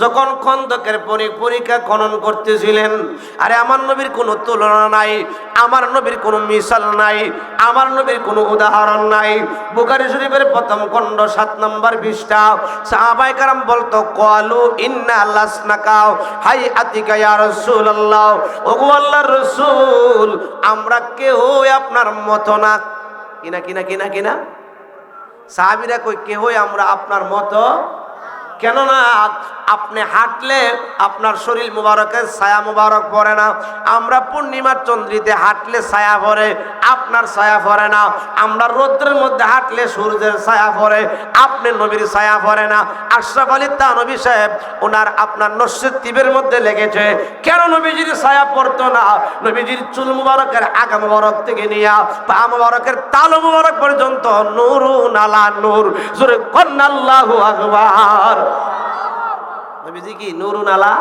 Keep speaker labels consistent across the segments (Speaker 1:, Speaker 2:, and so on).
Speaker 1: যখন খন্দকের পরীক্ষা খনন করতেছিলেন, আরে আমার নবীর কোনো তুলনা নাই, আমার নবীর কোনো মিসাল নাই, আমার নবীর কোনো উদাহরণ নাই। বুখারী শরীফের প্রথম খণ্ড 7 নম্বর পৃষ্ঠা। সাহাবায়ে কেরাম বলতো, ক্বালু ইন্না লাসনাকা হাইআতিকা ইয়া রাসূলুল্লাহ, ওগো আল্লাহর রাসূল, আমরা কেউ আপনার মতো না। কিনা কিনা কিনা কিনা সাহাবীরা কই, কেউ আমরা আপনার মতো কেননা আপনি হাঁটলে আপনার শরীর মুবারকের ছায়া মুবারক পড়ে না। আমরা পূর্ণিমার চন্দ্রিতে হাঁটলে ছায়া পড়ে, আপনার ছায়া পড়ে না। আমরা রৌদ্রের মধ্যে হাঁটলে সূর্যের ছায়া পড়ে, আপনি নবীর ছায়া পড়ে না। আশরাফ আলী থানভী সাহেব ওনার আপনার নস্যের তীবের মধ্যে লেগেছে, কেন নবীজির ছায়া পড়তো না? নবীজির চুল মুবারকের আগা মুবারক থেকে নিয়ে পা মুবারকের তালু মুবারক পর্যন্ত নূরুন আলা নূর। জোরে কন্না আল্লাহু আকবার। নবীজি কি নূরুন আলা,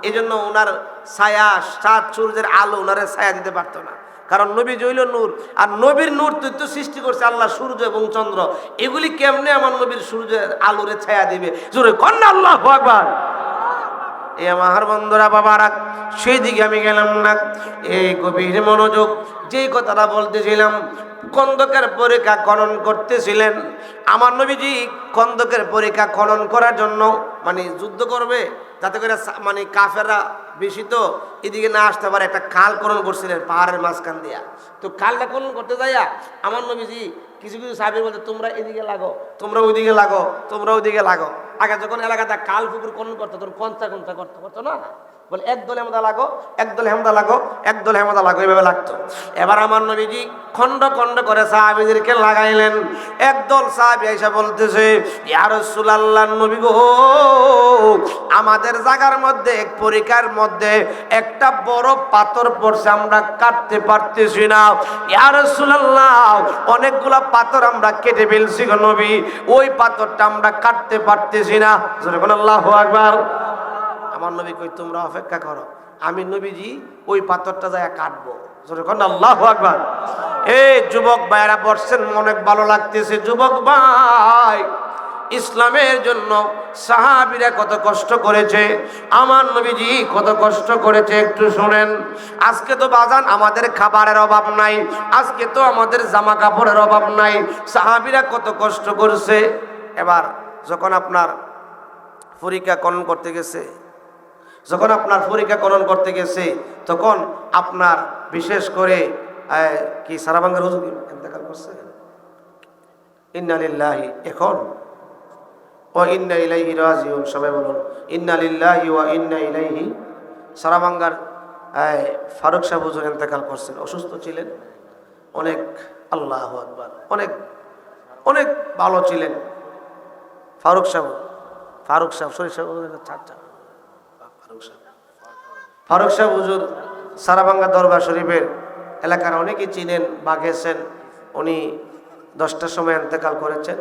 Speaker 1: এই জন্য ওনার ছায়া, সাত সূর্যের আলো ওনারে ছায়া দিতে পারতো না, কারণ নবী হইল নূর। আর নবীর নূর তো সৃষ্টি করছে আল্লাহ সূর্য এবং চন্দ্র, এগুলি কেমনে আমার নবীর সূর্যের আলোরে ছায়া দিবে? জোরে কন্না আল্লাহু আকবার। এই আমার বন্ধুরা বাবারা, সেই দিকে আমি গেলাম না। এই গভীর মনোযোগ, যেই কথাটা বলতেছিলাম, খন্দকের পরীক্ষা খনন করতেছিলেন। আমার নবীজি খন্দকের পরীক্ষা খনন করার জন্য মানে যুদ্ধ করবে, যাতে করে মানে কাফেররা বেশি তো এদিকে না আসতে পারে, একটা খাল খনন করছিলেন পাহাড়ের মাঝখান দিয়া। তো খালটা খনন করতে যাইয়া আমার নবীজি কিছু কিছু সাহাবী বলতে, তোমরা এদিকে লাগো, তোমরা ওইদিকে লাগো, তোমরা ওইদিকে লাগো। আগে যখন এলাকাতে খাল পুকুর খনন করতো তখন কঞ্চা কঞ্চা করতো না, বলে এক দলে হেমদা লাগো, এক দলে হেমদা লাগো, এক দলে হেমদা লাগো, এইভাবে লাগতো। এবার আমার নবীজি খণ্ড খণ্ড করে সাহাবীদেরকে লাগাইলেন। একদল সাহাবী এসে বলতেছে, ইয়া রাসূলুল্লাহ, নবী গো, আমাদের জায়গার মধ্যে এক পরীক্ষার মধ্যে একটা বড় পাথর পড়ছে, আমরা কাটতে পারতেছি না। ইয়া রাসূলুল্লাহ, অনেকগুলা পাথর আমরা কেটে ফেলছি গো নবী, ওই পাথরটা আমরা কাটতে পারতেছি না। জোরে বলেন আল্লাহু আকবার। আমার নবী কই, তোমরা অপেক্ষা করো, আমি নবীজি ওই পাথরটা যায় কাটবো। জোরে বলেন আল্লাহু আকবার। এই যুবক ভাইরা বসছেন, অনেক ভালো লাগতেছে। যুবক ভাই, ইসলামের জন্য সাহাবীরা কত কষ্ট করেছে, আমার নবীজি কত কষ্ট করেছে, একটু শুনেন। আজকে তো বাজান আমাদের খাবারের অভাব নাই, আজকে তো আমাদের জামা কাপড়ের অভাব নাই, সাহাবীরা কত কষ্ট করছে। এবার যখন আপনার পরীক্ষা খনন করতে গেছে, যখন আপনার পরীক্ষা খনন করতে গেছে, তখন আপনার বিশেষ করে কি সারাবাঙ্গার হুজুর ইন্তেকাল করছে, ইন্না লিল্লাহি, এখন ও ইন্না ইলাইহি রাজিউন। সবাই বলুন ইন্না লিল্লাহি ওয়া ইন্না ইলাইহি। সারাবাঙ্গার ফারুক সাহেব হুজুর ইন্তেকাল করছেন, অসুস্থ ছিলেন অনেক। আল্লাহু আকবার। অনেক অনেক ভালো ছিলেন ফারুক সাহেব। ফারুক সাহেব শরীফ সাহেব ফারুক সাহেব হুজুর সারাবাঙ্গা দরবার শরীফের এলাকার অনেকেই চিনেন বা গেছেন। উনি 10টার সময় ইন্তেকাল করেছেন।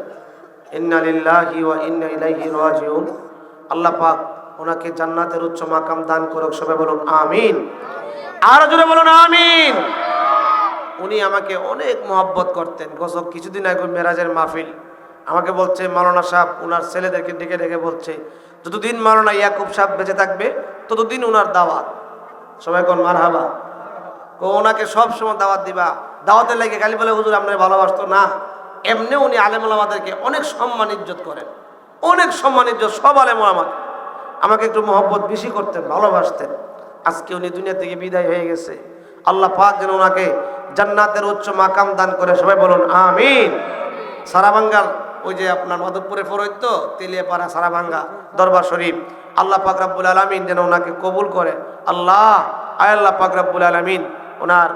Speaker 1: ইন্না লিল্লাহি ওয়া ইন্না ইলাইহি রাজিউন। আল্লাহ পাক ওনাকে জান্নাতের উচ্চ মাকাম দান করুক। সবাই বলুন আমিন। আর জোরে বলুন আমিন। উনি আমাকে অনেক মহব্বত করতেন। গত কিছুদিন আগে মেরাজের মাহফিল, আমাকে বলছে মাওলানা সাহেব ওনার ছেলেদেরকে ডেকে ডেকে বলছে, যতদিন মাওলানা ইয়াকুব সাহেব বেঁচে থাকবে ততদিন ওনার দাওয়াত। সবাই কোন মারহাবা। ওনাকে সব সময় দাওয়াত দিবা। দাওয়াতের লাগে খালি বলে হুজুর আপনার ভালোবাসতো না, এমনি উনি আলেম ওলামাদেরকে অনেক সম্মান ইজ্জত করেন, অনেক সম্মান ইজ্জত। সব আলেম ওলামা আমাকে একটু মহব্বত বেশি করতেন, ভালোবাসতেন। আজকে উনি দুনিয়া থেকে বিদায় হয়ে গেছে। আল্লাহ পাক যেন ওনাকে জান্নাতের উচ্চ মাকাম দান করে। সবাই বলুন আমিন। সারাবাঙ্গাল ওই যে আপনার মাধবপুরে ফরজ তো তেলিয়াপাড়া সারাবাঙ্গা দরবার শরীফ, আল্লাহ পাক রব্বুল আলামিন যেন ওনাকে কবুল করে। আল্লাহ আল্লাহ পাক রব্বুল আলামিন ওনার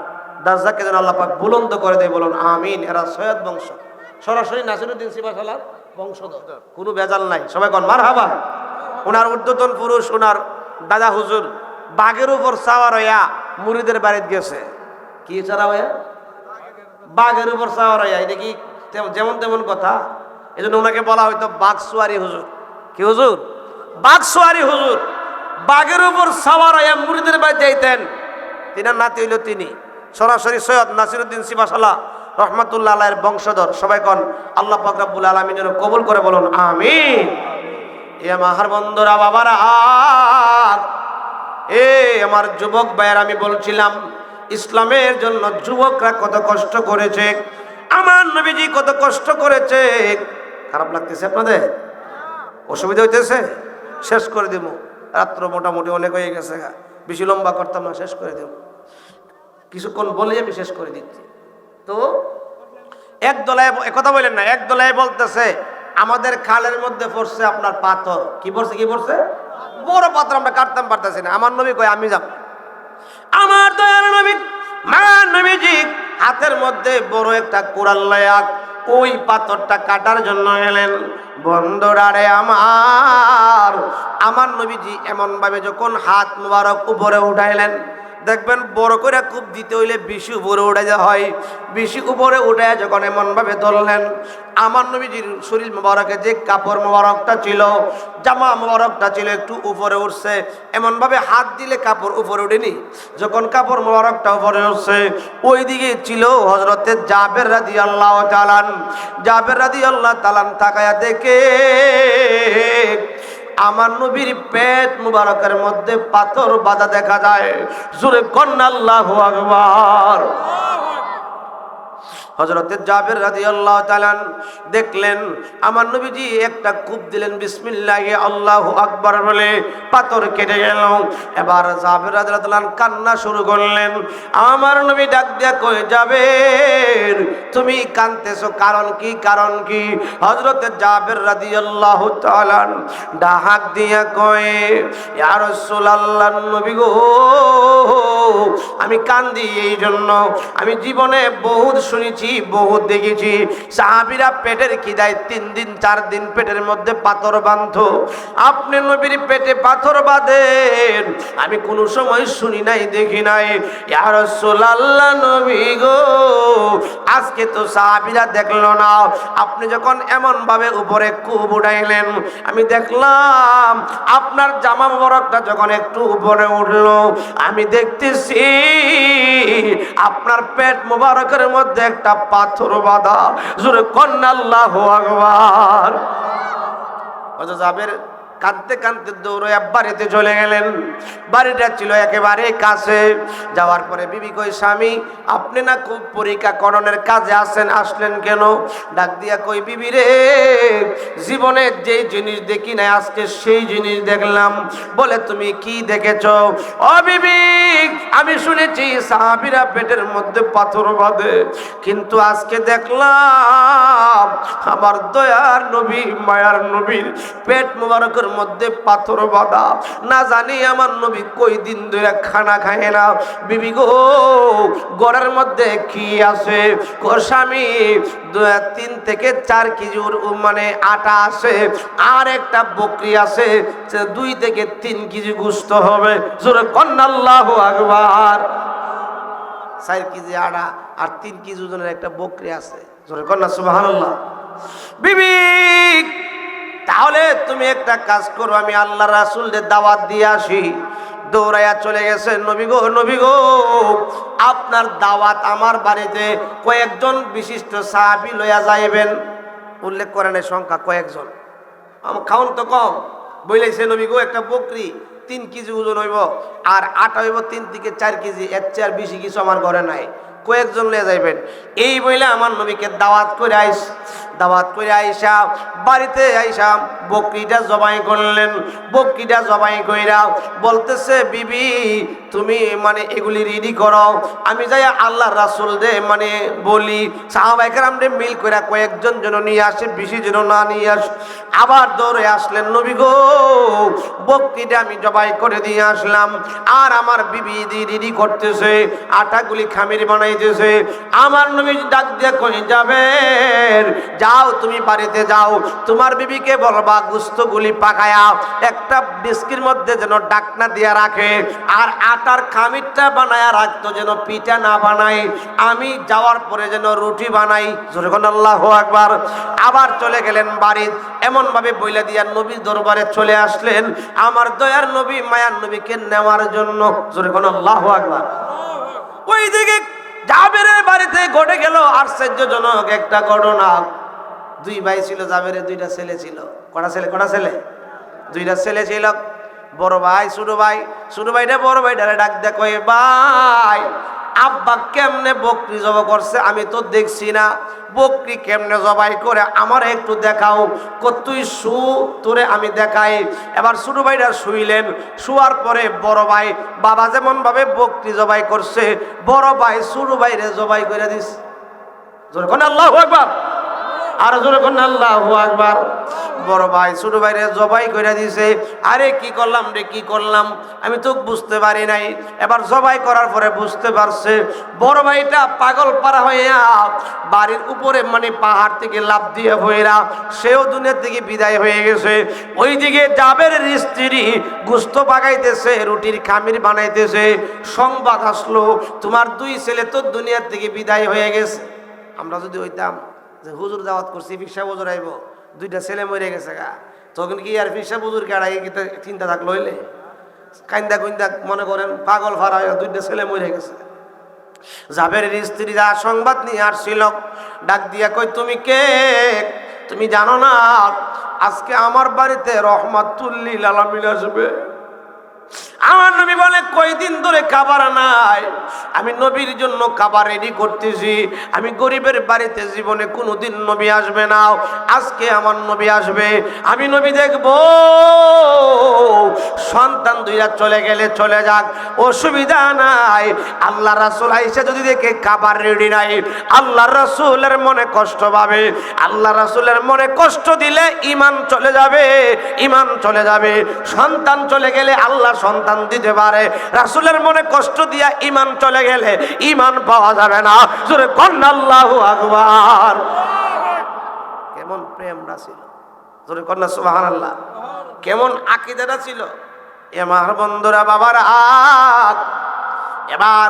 Speaker 1: দাজ্জাকে যেন আল্লাহ পাক বুলন্দ করে দেয়। বলুন আমিন। এরা সৈয়দ বংশ, সরাসরি নাসিরউদ্দিন সিপাহসালার বংশধর, কোনো ভেজাল নাই। সবাই কোন মারহাবা। ওনার ঊর্ধ্বতন পুরুষ ওনার দাদা হুজুর বাঘের উপর সাওয়ার হইয়া মুরিদের বাড়িতে গেছে। কি ছাড়া হইয়া? বাঘের উপর সাওয়ার হইয়া। এটা কি যেমন তেমন কথা? এই জন্য ওনাকে বলা হয়তো বাঘসুয়ারি হুজুর। কি হুজুর? বাঘসুয়ারি হুজুর। বাঘের উপর সাওয়ার হইয়া মুরিদের বাড়ি যাইতেন। তিনার নাতি হইল তিনি সরাসরি সৈয়দ নাসিরউদ্দিন সিপাহসালাহ রহমাতুল্লাহ আলাইহির বংশধর। সবাই কোন আল্লাহ পাক রব্বুল আলামিন যেন কবুল করে। বলুন আমিন। এ আমার বন্ধুরা, বাবারা, এ আমার যুবক ভাইয়ের, আমি বলছিলাম ইসলামের জন্য যুবকরা কত কষ্ট করেছে, আমার নবীজি কত কষ্ট করেছে। খারাপ লাগতেছে আপনাদের? অসুবিধা হইতেছে? শেষ করে দেব, রাত্র মোটামুটি অনেক হয়ে গেছে, বেশি লম্বা করতাম না, শেষ করে দেব, কিছুক্ষণ বলেই আমি শেষ করে দিচ্ছি। তো এক দলায় কথা বলেন না, এক দলায় বলতেছে আমাদের খালের মধ্যে পড়ছে আপনার পাথর। কি পড়ছে? কি পড়ছে? বড় পাথর, আমরা কাটতাম পারতেছি না। আমার নবী কয় আমি যাব। আমার দয়ার নবী মায়ার নবীজি হাতের মধ্যে বড় একটা কোরাল লয়া ওই পাথরটা কাটার জন্য এলেন। বন্ধুরা রে আমার নবীজি এমন ভাবে যখন হাত মুবারক উপরে উঠাইলেন, দেখবেন বড় করে কূপ দিতে হইলে বেশি উপরে উঠে যা হয়, বেশি উপরে উঠে যখন এমন ভাবে ধরলেন, আমার নবীজির শরীর মোবারকে যে কাপড় মোবারকটা ছিল, জামা মোবারকটা ছিল, একটু উপরে উঠছে। এমন ভাবে হাত দিলে কাপড় উপরে উঠেনি, যখন কাপড় মোবারকটা উপরে উঠছে, ওই দিকে ছিল হযরতে জাবের রাদিয়াল্লাহু তাআলা। জাবের রাদিয়াল্লাহু তাআলা তাকায়া দেখে আমার নবীর পেট মুবারকের মধ্যে পাথর বাঁধা দেখা যায়। জোরে কন্না আল্লাহু আকবার। হযরতে জাবের রাদিয়াল্লাহু তাআলা দেখলেন আমার নবীজি একটা কূপ দিলেন, বিসমিল্লাহি আল্লাহু আকবার বলে পাথর কেটে গেল। এবার জাবের রাদিয়াল্লাহু তাআলা কান্না শুরু করলেন। আমার নবী ডাক দিয়া কই, জাবের তুমি কাঁদতেছো কারণ কি? কারণ কি? হযরতে জাবের রাদিয়াল্লাহু তাআলা ডাক দিয়া কয়, ইয়া রাসূলুল্লাহ, নবী গো, আমি কান্দি এই জন্য, আমি জীবনে বহুত শুনেছি, বহুত দেখেছি, সাহাবীরা পেটের খিদায় 3 দিন 4 দিন পেটের মধ্যে পাথর বাঁধতো। আপনি নবীর পেটে পাথর বাঁধেন আমি কোনো সময় শুনি নাই, দেখি নাই। ইয়া রাসূলুল্লাহ, নবী গো, আজকে তো সাহাবীরা দেখলো না, আপনি যখন এমন ভাবে উপরে কূপ উঠাইলেন, আমি দেখলাম আপনার জামা মোবারকটা যখন একটু উপরে উঠলো, আমি দেখতেছি আপনার পেট মোবারকের মধ্যে একটা পাথর বাঁধা। জোরে কন্না আল্লাহু আকবার। হযরত জাবের কাঁদতে কাঁদতে দৌড়ে বাড়িতে চলে গেলেন। বাড়িটা ছিল একেবারে কাছে। যাওয়ার পরে বিবি কই, স্বামী আপনি না খুব পরীক্ষা করণের কাজে আসেন, আসলেন কেন? ডাক দিয়া কই, বিবি রে, জীবনে যে জিনিস দেখি না আজকে সেই জিনিস দেখলাম। বলে তুমি কি দেখেছ? ও বিবি, আমি শুনেছি সাহাবীরা পেটের মধ্যে পাথর বাঁধে, কিন্তু আজকে দেখলাম আমার দয়ার নবী মায়ার নবীর পেট মোবারকের মধ্যে পাথর বাঁধা। না জানি আমার নবী কই দিন ধরে খানা খায় না। বিবি গো, ঘরের মধ্যে কি আছে? স্বামী 3 থেকে 4 কেজি মানে আটা আছে, আর একটা বকরি আছে, 2 থেকে 3 কেজি গোশত হবে। জোরে কন্না আল্লাহু আকবার। 4 কেজি আটা আর 3 কেজি ওজনের একটা বকরি আছে। জোরে কন্না সুবহানাল্লাহ। বিবি, তাহলে তুমি একটা কাজ করো, আমি আল্লাহ রাসূলদের দাওয়াত দিয়ে আসি। দৌড়াইয়া চলে গেছে। নবী গো, নবী গো, আপনার দাওয়াত আমার বাড়িতে কয়েকজন বিশিষ্ট সাহাবী লইয়া যাইবেন। উল্লেখ করেন এই সংখ্যা কয়েকজন, খাউন তো কম। বইলাইছে নবী গো, একটা বকরি 3 কেজি ওজন হইব, আর আটা হইব 3 থেকে 4 কেজি, এর চেয়ে আর বেশি কিছু আমার ঘরে নাই, কয়েকজন লয়ে যাইবেন। এই বইলে আমার নবীকে দাওয়াত করে আইসা বাড়িতে আইসা বকরিটা জবাই করলেন। বকরিটা জবাই কইরা বলতেছে, বিবি তুমি মানে এগুলি রেডি করো, আমি যাই আল্লাহ রাসূল দে মানে বলি সাহাবায়ে কেরামরে মিল কইরা কয়েকজন যেন নিয়ে আসে, বেশি যেন না নিয়ে আসে। আবার দৌড়ে আসলেন, নবী গো, বকরিটা আমি জবাই করে দিয়ে আসলাম, আর আমার বিবি রেডি করতেছে, আটাগুলি খামির বানাইতেছে। আমার নবী ডাক দিয়ে কই, যাবেন, যাও তুমি বাড়িতে যাও, তোমার বিবিকে বলবা গোশতগুলি পাকায়া একটা ডিস্কির মধ্যে যেন ডাকনা দিয়া রাখে, আর আটার খামিরটা বানায়া রাখতো, যেন পিঠা না বানাই, আমি যাওয়ার পরে যেন রুটি বানাই। জোরে কোন আল্লাহু আকবার। আবার চলে গেলেন বাড়ি, এমন ভাবে বইলা দিয়া নবীর দরবারে চলে আসলেন আমার দয়ার নবী মায়ার নবীকে নেওয়ার জন্য। জোরে কোন আল্লাহু আকবার। ওই দিকে জাবেরের বাড়িতে ঘটে গেল আশ্চর্যজনক একটা ঘটনা। 2 ভাই ছিল জাবেরের, 2টা ছেলে ছিল। কটা ছেলে? দুইটা ছেলে ছিল, বড় ভাই ছোট ভাইটা বড় ভাইটারে ডাক দেয়, কই ভাই আব্বা কেমনে বকরি জবাই করছে আমি তো দেখছি না, বকরি কেমনে জবাই করে আমার একটু দেখাও। তুই শু, তোরে আমি দেখাই। এবার ছোট ভাইটা শুইলেন, শুয়ার পরে বড় ভাই বাবা যেমন ভাবে বকরি জবাই করছে বড় ভাই ছোট ভাইরে জবাই করে দিস। জোরে কোন আল্লাহু আকবার, আর জোরে কোন আল্লাহু আকবার। বড় ভাই ছোট ভাইরে জবাই করে দিছে। আরে কি করলাম রে, কি করলাম আমি তো বুঝতে পারি নাই। এবার জবাই করার পরে বুঝতে পারছে। বড় ভাইটা পাগল পারা হইয়া বাড়ির উপরে মানে পাহাড় থেকে লাফ দিয়ে হইরা সেও দুনিয়া থেকে বিদায় হয়ে গেছে। ওইদিকে জাবেরের স্ত্রী গুস্ত পাকাইতেছে, রুটির খামির বানাইতেছে। সংবাদ আসলো তোমার দুই ছেলে তো দুনিয়া থেকে বিদায় হয়ে গেছে। আমরা যদি হইতাম যে হুজুর দাওয়াত করছি ফিরসা হুজুর আইব, দুইটা ছেলে মরে গেছে গা, তখন কি আর ফিরসা হুজুর কেড়াই চিন্তা থাকলো হইলে কাইন্দা কুইন্দা মনে করেন পাগল ফারা দুইটা ছেলে মরে গেছে। জাবেরের স্ত্রী যা সংবাদ নিয়ে আসছিল ডাক দিয়া কই তুমি কে, তুমি জানো না আজকে আমার বাড়িতে রহমাতুল লিল আলামিন আসবে। আমার নবী বলে কয়দিন ধরে খাবার নাই, আমি নবীর জন্য খাবার রেডি করতেছি। আমি গরিবের বাড়িতে জীবনে কোনোদিন নবী আসবে না, আজকে আমার নবী আসবে, আমি নবী দেখব। সন্তান দুইটা চলে গেলে চলে যাক, অসুবিধা নাই। আল্লাহ রাসূল আইসা যদি দেখে খাবার রেডি নাই, আল্লাহ রাসূলের মনে কষ্ট পাবে। আল্লাহ রাসূলের মনে কষ্ট দিলে ঈমান চলে যাবে, ঈমান চলে যাবে। সন্তান চলে গেলে আল্লাহ সন্তান দিতে পারে, রাসূলের মনে কষ্ট দিয়া ঈমান চলে গেলে ঈমান পাওয়া যাবে না। জোরে কন্না আল্লাহু আকবার। কেমন প্রেমটা ছিল, জোরে কন্না সুবহানাল্লাহ। কেমন আকীদাটা ছিল। আমার বন্ধুরা বাবার এবার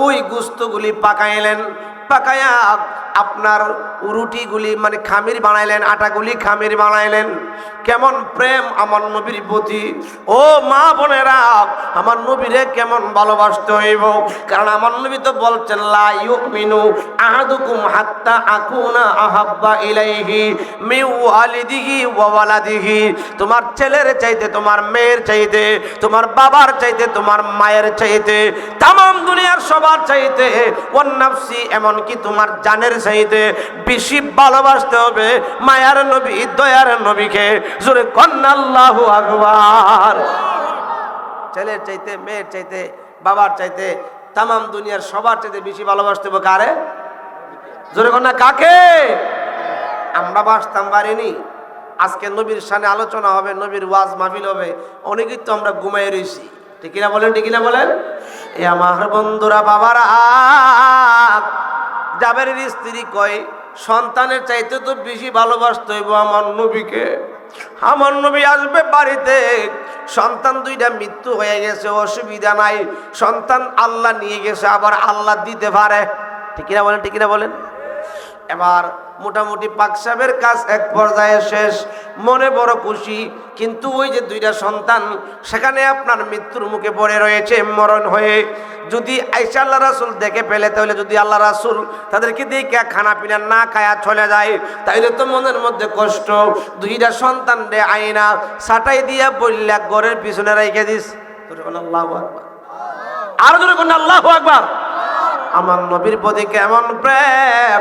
Speaker 1: ওই গোস্তগুলি পাকাইলেন, পাকায়া আপনার রুটিগুলি মানে খামির বানাইলেন, আটাগুলি খামির বানাইলেন। কেমন প্রেম আমার নবীর প্রতি। ও মা বোনেরা, আমার নবীরে কেমন ভালোবাসতে হইব, কারণ আমার নবী তো বলছেন লা ইউমিনু আহাদুকুম হাত্তা আকুনা আহাব্বা ইলাইহি মিন ওয়ালিদিহি ওয়া ওয়ালাদিহি। তোমার ছেলের চাইতে, তোমার মেয়ের চাইতে, তোমার বাবার চাইতে, তোমার মায়ের চাইতে, তামাম দুনিয়ার সবার চাইতে, ওয়ান নাফসি এমনকি তোমার জানের চাইতে বেশি ভালোবাসতে হবে মায়ার নবী, দয়ার নবীকে। জোরে কন্না আল্লাহু আকবার। ছেলের চাইতে, মেয়ের চাইতে, বাবার চাইতে, তামাম দুনিয়ার সবার চাইতে বেশি ভালোবাসতে হবে কারে? জোরে কন্যা কাকে? আমরা বাসতাম পারিনি। আজকে নবীর সামনে আলোচনা হবে, নবীর ওয়াজ মাহফিল হবে, অনেকেই তো আমরা ঘুমাই রয়েছি। ঠিক কিনা বলেন, ঠিক কিনা বলেন? এ আমার বন্ধুরা বাবারা, জাবেরের স্ত্রী কয় সন্তানের চাইতে তো বেশি ভালোবাসতে হইব আমার নবীকে। আমার নবী আসবে বাড়িতে, সন্তান দুইটা মৃত্যু হয়ে গেছে, অসুবিধা নাই, সন্তান আল্লাহ নিয়ে গেছে, আবার আল্লাহ দিতে পারে। ঠিক কিনা বলেন, ঠিক কিনা বলেন? এবার মোটামুটি পাক সাহেবের কাজ এক পর্যায়ে শেষ, মনে বড় খুশি। কিন্তু ওই যে দুইটা সন্তান সেখানে আপনার মৃত্যুর মুখে পড়ে রয়েছে, মরণ হয়ে। যদি আয়েশা আল্লাহ রাসূল দেখে ফেলে, তাহলে যদি আল্লাহ রাসূল তাদেরকে দেখে খানা পিনা না খায়া চলে যায়, তাইলে তো মনের মধ্যে কষ্ট। দুইটা সন্তান রে আইনা ছাটাই দিয়া বললা ঘরের পিছনে রেখে দিস। আল্লাহু আকবার, আর জোরে কোন আল্লাহু আকবার। আমার নবীর প্রতি কেমন প্রেম,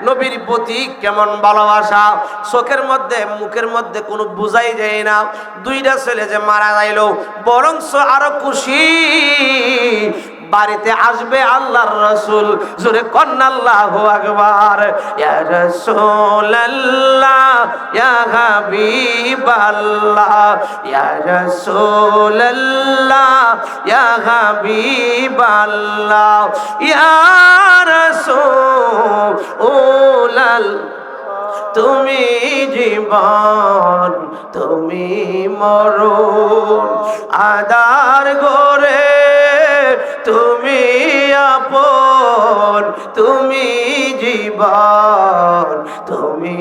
Speaker 1: নবীর প্রতি কেমন ভালোবাসা, চোখের মধ্যে মুখের মধ্যে কোনো বুঝাই যায় না। দুইটা ছেলে যে মারা যাইল, বরঞ্চ আরো খুশি, বাড়িতে আসবে আল্লাহর রাসূল। জোরে কন্না আল্লাহু আকবার। ইয়া রাসূলুল্লাহ, ইয়া হাবিবাল্লাহ, ইয়া রাসূলুল্লাহ, ইয়া হাবিবাল্লাহ, ইয়া রাসূলুল্লাহ। তুমি জীবন, তুমি মরণ, আদার ঘরে তুমি আপন, তুমি জীবন, তুমি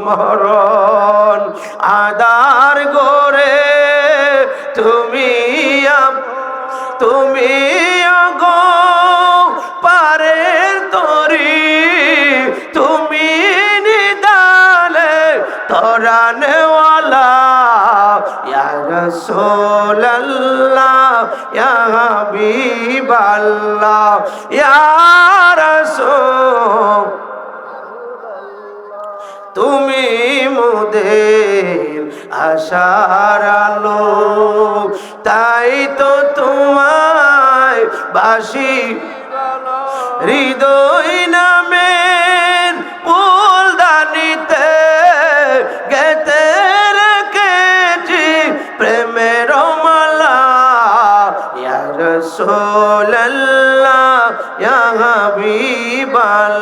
Speaker 1: মরণ, আদার ঘরে তুমি তুমি গো পারের তরি, তুমি নিদালে তরানেওয়ালা, ইয়া রাসূলুল্লাহ ইয়া হাবিবাল্লাহ ইয়া রাসূল তুমি মোদের আশার আলো, তাই তো তোমায় বাসি হৃদয় নামের ফুলদানিতে গেতে রেখেছি প্রেমের মালা। ইয়া রাসূলুল্লাহ ইয়া হাবিবাল্লাহ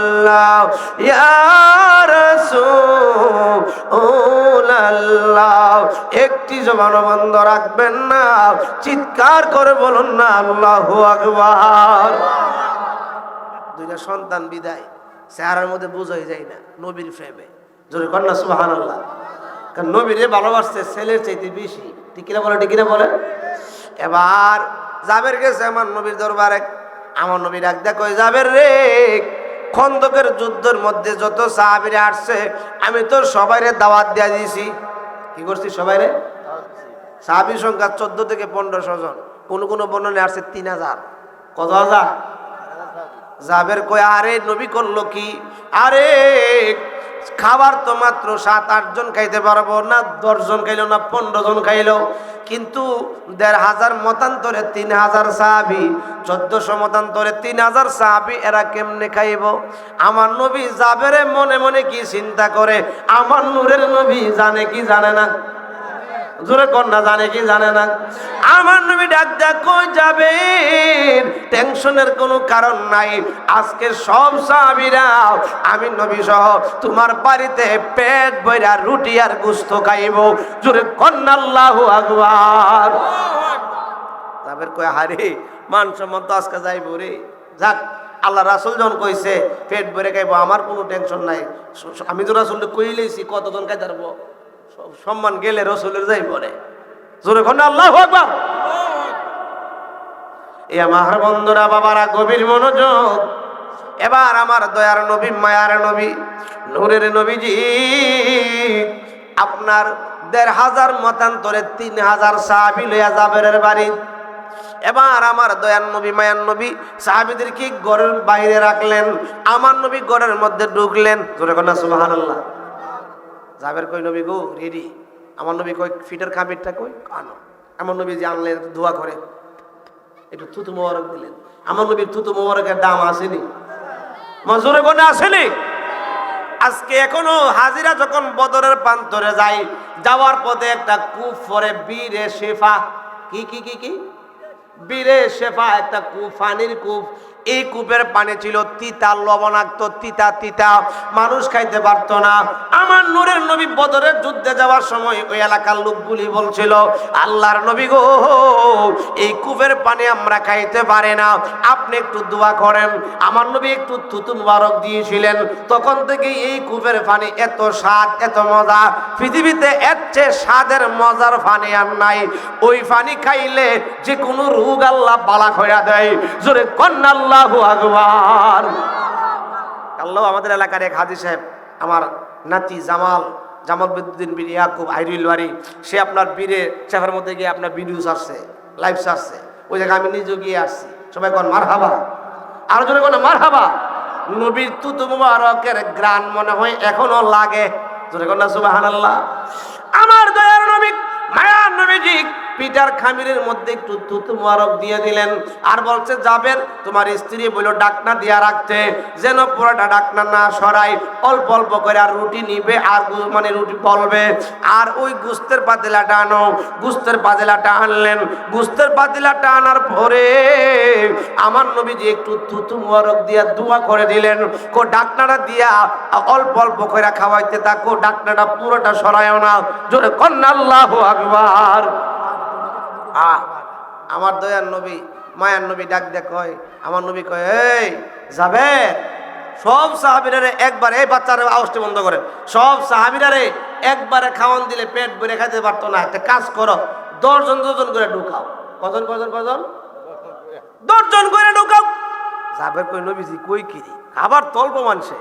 Speaker 1: ইয়া রাসূলুল্লাহ। একটি জবান বন্ধ রাখবেন না, চিৎকার করে বলুন না আল্লাহু আকবার। দুইটা সন্তান বিদায়, চেহারার মধ্যে বোঝাই যায় না নবীর প্রেমে। জোরে কর না সুবহানাল্লাহ। কারণ নবীরে ভালোবাসতে ছেলের চাইতে বেশি। ঠিক কিনা বলে, ঠিক কিনা বলে। এবার জাবের গেছে আমার নবীর দরবারে। আমার নবী ডাক দেয়া কই, জাবের রে, খন্দকের যুদ্ধের মধ্যে যত সাহাবীরা আসছে আমি তো সবাইরে দাওয়াত দিয়া দিয়েছি। কি করছি? সবাইরে। সাহাবীর সংখ্যা 14 থেকে 1500 জন, কোন কোন বর্ণনায় আসছে 3000। কত হাজার? জাবের কই, আরে নবী করলো কি? আরে খাবার তো মাত্র 7-8 জন খাইতে পারবো না, 10 জন খাইলো না 15 জন খাইলো, কিন্তু 1500 মতান্তরে 3000 সাহাবী, 1400 মতান্তরে 3000 সাহাবী, এরা কেমনে খাইব? আমার নবী জাবেরে মনে মনে কি চিন্তা করে, আমার নূরের নবী জানে কি জানে না? জোরে কন্যা জানে কি জানে না? আমার নবী ডাক ডাক কই, যাবে টেনশনের কোনো কারণ নাই। আজকে সব সাহাবীরা আমি নবী সহ তোমার বাড়িতে পেট ভরা রুটি আর গোশত খাইব। জোরে কন্যা আল্লাহু আকবার। তারপর কই, হারে মান সম্মান তো আজকে যাইব রে। যাক, আল্লাহ রাসূল যখন কইছে পেট ভরে খাইব, আমার কোনো টেনশন নাই। আমি তো রাসূলকে কইলেইছি কতজন খাইতে পারবো, সম্মান গেলে রসুলের যাই বলে। জোরে কোন আল্লাহু আকবার। এই আমার বন্ধুরা, বাবারা, গভীর মনোযোগ। এবার আমার দয়ার নবী, মায়ার নবী, নূরের নবীজি আপনার 1500 মতান্তরে 3000 সাহাবী লইয়া জাবেরের বাড়ি। এবার আমার দয়ার নবী, মায়ার নবী সাহাবীদেরকে ঘরের বাইরে রাখলেন, আমার নবী ঘরের মধ্যে ঢুকলেন। জোরে কোন সুবহানাল্লাহ। জাবের কই, নবী গো রেডি। আমার নবী কই, ফিটার খামিরটা কই, আনো। আমার নবী যে আনলেন, দোয়া করে একটু থুতু মোবারক দিলেন। আমার নবীর থুতু মোবারকের দাম আসেনি? মজুরে কোনে আসেনি? আজকে এখনো হাজিরা যখন বদরের প্রান্তরে যায়, যাওয়ার পথে একটা কূপ পরে, বীরে শেফা। কি কি কি কি? বীরে শেফা, একটা কূপ, পানির কূপ। এই কূপের পানি ছিল তিতা, লবণাক্ত, তিতা তিতা, মানুষ খাইতে পারত না। আমার নূরের নবী বদরের যুদ্ধে যাওয়ার সময় ওই এলাকার লোকগুলি বলছিল, আল্লাহর নবী গো, এই কূপের পানি আমরা খাইতে পারি না, আপনি একটু দোয়া করেন। আমার নবী একটু থুতু মুবারক দিয়েছিলেন। তখন থেকে এই কূপের পানি এত স্বাদ, এত মজা, পৃথিবীতে এর চেয়ে স্বাদের মজার পানি আর নাই। ওই পানি খাইলে যে কোনো রোগ আল্লাহ বালা কইরা দেয়। জোরে কন্যা আল্লাহু আকবার। আল্লাহ। আমাদের এলাকার এক হাজী সাহেব, আমার নাতি জামাল বিদ্যুদ্দিন বীর ইয়াকুব আইরুল বাড়ি, সে আপনার বীরে শেফের মধ্যে গিয়ে আপনার ভিডিও ছাড়ছে, লাইভ ছাড়ছে। ওই জায়গায় আমি নিজেও গিয়ে আসছি। সবাই কোন মারহাবা, আর জোরে কোন মারহাবা। নবীর তুতু মুবারকের গ্রান মনে হয় এখনো লাগে। জোরে কোন সুবহানাল্লাহ। আমার দয়ার নবী, মায়ার নবীজি পিটার খামিরের মধ্যে একটু থুতু মুবারক দিয়ে দিলেন, আর বলছে, যাবেন তোমার স্ত্রী বলল ডাকনা দিয়া রাখতে, যেন পুরোটা ডাকনা না সরাই, অল্প অল্প করে আর রুটি নিবে, আর মানে রুটি বলবে, আর ওই গুস্তের পাতিলাটা আনো। গুস্তের পাতিলাটা আনলেন। গুস্তের পাতিলাটা আনার পরে আমার নবীজি একটু থুতু মুবারক দিয়া দোয়া করে দিলেন, কো ডাকনাটা দিয়া অল্প অল্প করে খাওয়াইতে থাকো, ডাকনাটা পুরোটা সরায়ও না। জোরে কন্যা আল্লাহু আকবার। আমার দয়ার নবী, মায়ার নবী ডাক দেখ কয়, আমার নবী কয়, এই যাবে সব সাহাবীরারে একবারে, এই বাচ্চারা আওয়াজটা বন্ধ করেন, সব সাহাবীরারে একবারে খাওয়ান দিলে পেট ভরে খাইতে পারতো না। একটা কাজ করো, 10 জন করে ঢুকাও। কজন? 10 জন করে ঢুকাও। যাবে কই, নবীজি কই কি খাবার তল্প মানুষে,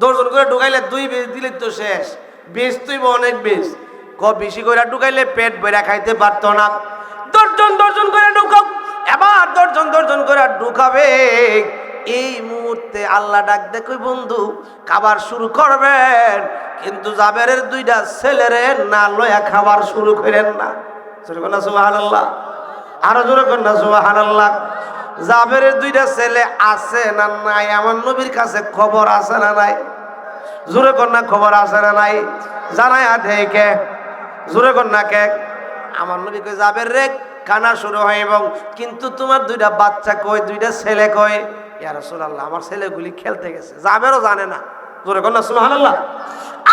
Speaker 1: 10 জন করে ঢুকাইলে 2 বেশ দিলে তো শেষ, বেশ তুই অনেক বেশ। বেশি করে ঢুকাইলে পেট ভরে খাইতে পারতো না, দর্জন দর্জন করে ঢুকাও, এবার দর্জন দর্জন করে ঢুকাবে। এই মুহূর্তে আল্লাহ ডাক দেখো বন্ধু খাবার শুরু করবেন, কিন্তু জাবেরের দুইটা ছেলেরে না লয়া খাবার শুরু করেন না। সুবহানাল্লাহ, আরো জোরে করেন না সুবহানাল্লাহ। জাবেরের দুইটা ছেলে আছে না নাই? আমার নবীর কাছে খবর আছে না নাই? জোরে কর না, খবর আছে না নাই? জানাই আধে কে? জোরে কর না কে? আমার নবী কই জাবের রে কানা শুরু হয়, এবং কিন্তু তোমার দুইটা বাচ্চা কই, দুইটা ছেলে কই? ইয়া রাসূলুল্লাহ আমার ছেলেগুলি খেলতে গেছে। জাবেরও জানে না, জোরে কর না সুবহানাল্লাহ।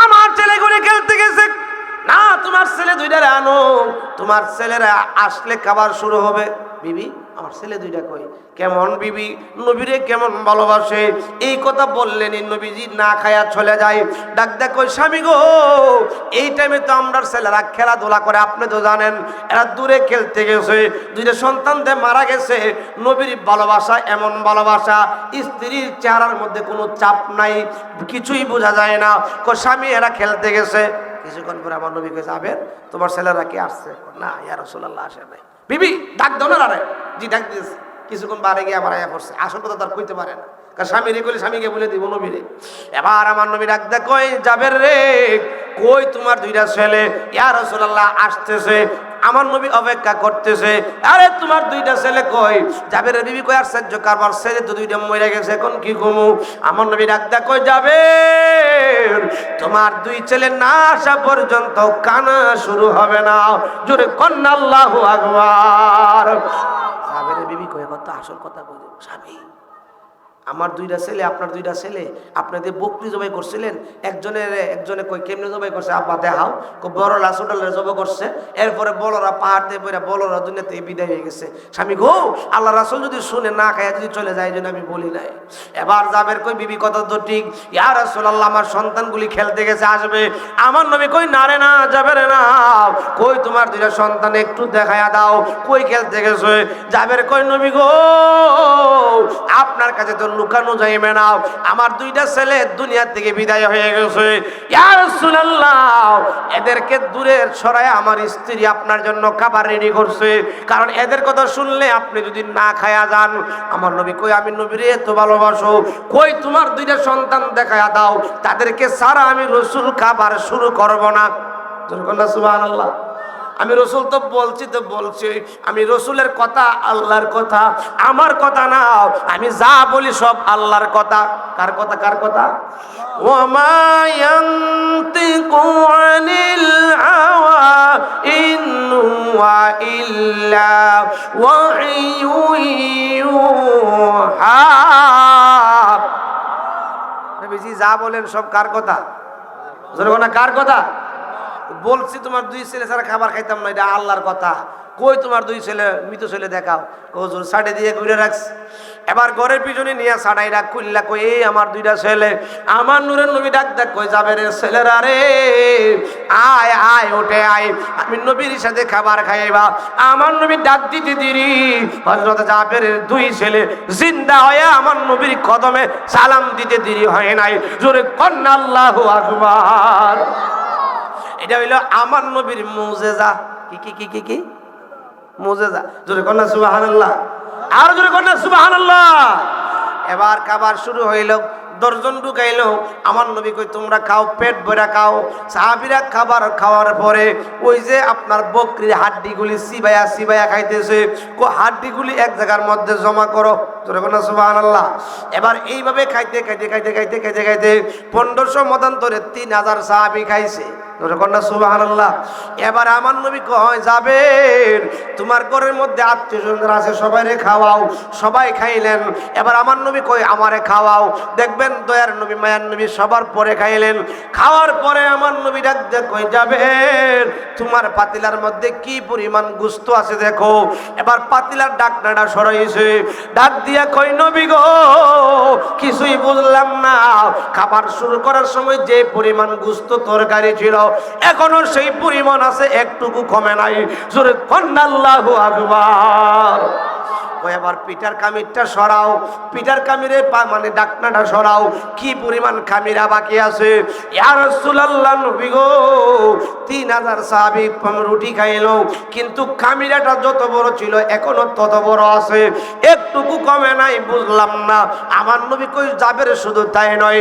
Speaker 1: আমার ছেলেগুলি খেলতে গেছে না, তোমার ছেলে দুইটারে আনো, তোমার ছেলেরা আসলে খাবার শুরু হবে। বিবি আমার ছেলে দুইটা কই? কেমন বিবি নবীরে কেমন ভালোবাসে, এই কথা বললেন নবীজি না খায়া চলে যায়। ডাক দেখ কই স্বামী গো, এই টাইমে তো আমরা ছেলেরা খেলাধুলা করে, আপনি তো জানেন এরা দূরে খেলতে গেছে, দুইটা সন্তান দিয়ে মারা গেছে। নবীর ভালোবাসা এমন ভালোবাসা, স্ত্রীর চেহারার মধ্যে কোনো চাপ নাই, কিছুই বোঝা যায় না। কো স্বামী এরা খেলতে গেছে। কিছুক্ষণ পরে আমার নবী কইছে আবের তোমার ছেলেরা কি আসছে? না ইয়া রাসূলুল্লাহ আসে নাই। বিবি ডাক দাও না, আরে জি ডাক দিয়েছে। কিছুক্ষণ বারে গিয়ে আবার আয়া পড়ছে, আসল কথা তার কইতে পারে না, কারণ স্বামী রে কইলে স্বামীকে বলে দিব নবীরে। এবার আমার নবী ডাক দেয় কই জাবের রে কই তোমার দুইটা ছেলে? ইয়া রাসূলুল্লাহ আসতেছে। আমার নবী অপেক্ষা করতেছে, আরে তোমার দুইটা ছেলে কই? জাবেরের বিবি কই আশ্চর্য কারবার, ছেলে তো দুইটা মরে গেছে, এখন কি কমু? আমার নবী ডাক দেয় কই জাবের তোমার দুই ছেলে না আসা পর্যন্ত কানা শুরু হবে না। জোরে কন্না আল্লাহু আকবার। জাবেরের বিবি কই কত আসল কথা বলে, স্বামী আমার দুইটা ছেলে, আপনার দুইটা ছেলে, আপনাদের বকরি জবাই করছিলেন, একজনে কই কেমনে জবাই করছে? আব্বা দেখাও। বড়রা ছোটরা জবাই করছে, এরপরে বড়রা পাহাড় দিয়ে পড়ে বড়রা দুনিয়াতে বিদায় হয়ে গেছে। স্বামী গো আল্লাহ রাসূল যদি শুনে না খায় যদি চলে যায়, জন্য আমি বলি নাই। এবার জাবের কই বিবি কথা তো ঠিক, ইয়া রাসূলুল্লাহ আমার সন্তানগুলি খেলতে গেছে, আসবে। আমার নবী কই না রে না, জাবের না, কই তোমার দুইটা সন্তান একটু দেখায়া দাও, কই খেলতে গেছে? জাবের কই নবী গো আপনার কাছে তো লুকানো যাইবে না, আমার দুইটা ছেলে দুনিয়া থেকে বিদায় হয়ে গেছে। ইয়া রাসূলুল্লাহ এদেরকে দূরে সরায় আমার স্ত্রী আপনার জন্য খাবার রেডি করছে, কারণ এদের কথা শুনলে আপনি যদি না খায়া যান। আমার নবী কই আমি নবীরে এত ভালোবাসো, কই তোমার দুইটা সন্তান দেখায়া দাও, তাদেরকে ছাড়া আমি রাসূল খাবার শুরু করব না। সুবহানাল্লাহ। আমি রসুল তো বলছি, আমি রসুলের কথা আল্লাহর কথা, আমার কথা না, আমি যা বলি সব আল্লাহর কথা। কার কথা? কার কথা? ওমা ইয়ানতিকু আনিল হাওয়া ইন হুয়া ইল্লা ওয়াহয়ুন ইউহা। নবীজি যা বলেন সব কার কথা? জোরে না, কার কথা? বলছি তোমার দুই ছেলে ছাড়া খাবার খাইতাম না, এটা আল্লাহর কথা। কই তোমার দুই ছেলে? মৃত ছেলে দেখাও। হুজুর সাড়ে দিয়ে ঘুরে রাখছে। এবার ঘরের পিছনে নিয়ে সাড়াই রাখ খুললা, কই এই আমার দুইটা ছেলে। আমার নূরের নবী ডাক দেখ কই জাবের ছেলেরা রে আয় আয় ওঠে আয়, আমি নবীর সাথে খাবার খাইবা। আমার নবী ডাক দিতে দেরি, হযরত জাবেরের দুই ছেলে জিন্দা হয়ে আমার নবীর কদমে সালাম দিতে দেরি হয় নাই। জোরে কন্না আল্লাহু আকবার। এটা হইল আমার নবীর মুজিজা। কি কি কি কি কি মুজিজা? জোরে কন্না সুবহানাল্লাহ, আর জোরে কন্না সুবহানাল্লাহ। এবার খাবার শুরু হইল, দর্জন ঢুকাইলো। আমার নবী কই তোমরা খাও, পেট ভরে খাও। সাহাবীরা খাবার খাওয়ার পরে ওই যে আপনার বকরির হাড্ডিগুলি সিবায়া খাইতেছে, হাড্ডিগুলি এক জায়গার মধ্যে জমা করো। জোরে কন্না সুবহানাল্লাহ। এবার এইভাবে খাইতে 1500 মতান্তরে 3000 সাহাবী খাইছে। সুবহানাল্লাহ। এবার আমার নবী কয় যাবেন তোমার ঘরের মধ্যে আত্মীয়স্বজন আছে, সবাইরে খাওয়াও। সবাই খাইলেন। এবার আমার নবী কয় আমারে খাওয়াও। দেখবেন দয়ার নবী মায়ার নবী সবার পরে খাইলেন। খাওয়ার পরে আমার নবী ডাক দিয়ে কয় যাবেন তোমার পাতিলার মধ্যে কি পরিমাণ গোশত আছে দেখো। এবার পাতিলার ডাকনাটা সরাইছে, ডাক দিয়া কয় নবী গো কিছুই বুঝলাম না, খাবার শুরু করার সময় যে পরিমাণ গোশত তরকারি ছিল এখনো সেই পরিমাণ আছে, একটুকু কমে নাই। জোরে কন্না আল্লাহু আকবার। ও এবার পিঠার কামিরটা সরাও, পিঠার কামিরের মানে ডাকনাটা সরাও, কি পরিমাণ কামিরা বাকি আছে। ইয়া রাসূলুল্লাহ নবী গো 3000 সাহাবী রুটি খাইলো, কিন্তু কামিরাটা যত বড় ছিল এখনো তত বড় আছে, একটুকু কমে নাই। বুঝলাম না। আমার নবী কই যাবের শুধু তাই নয়,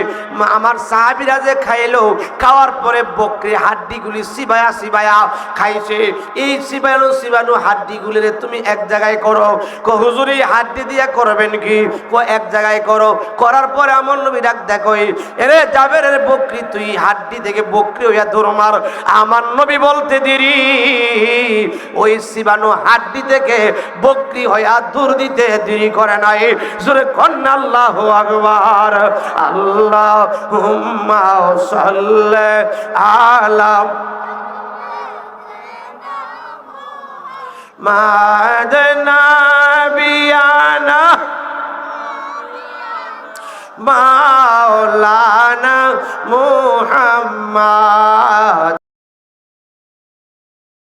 Speaker 1: আমার সাহাবীরা যে খাইলো, খাওয়ার পরে বকরি হাড্ডিগুলি সিবায়া সিবায়া খাইছে। এই সিবানো হাড্ডিগুলিরে তুমি এক জায়গায় করো। হুজুর এই হাড্ডি দিয়া করবেন কি? এক জায়গায় করো। করার পরে আমার নবী ডাক দেখো, এরে যাবের বকরি তুই হাড্ডি থেকে বকরি হইয়া দৌড় মার। আমার নবী বলতে দেরি, ওই সিবানো হাড্ডি থেকে বকরি হইয়া দূর দিতে দেরি করে নাই। জোরে কন্না আল্লাহু আকবার। আল্লাহুম্মা সাল্লি আলা মাদনাবিয়ানা মাওলানা মুহাম্মদ।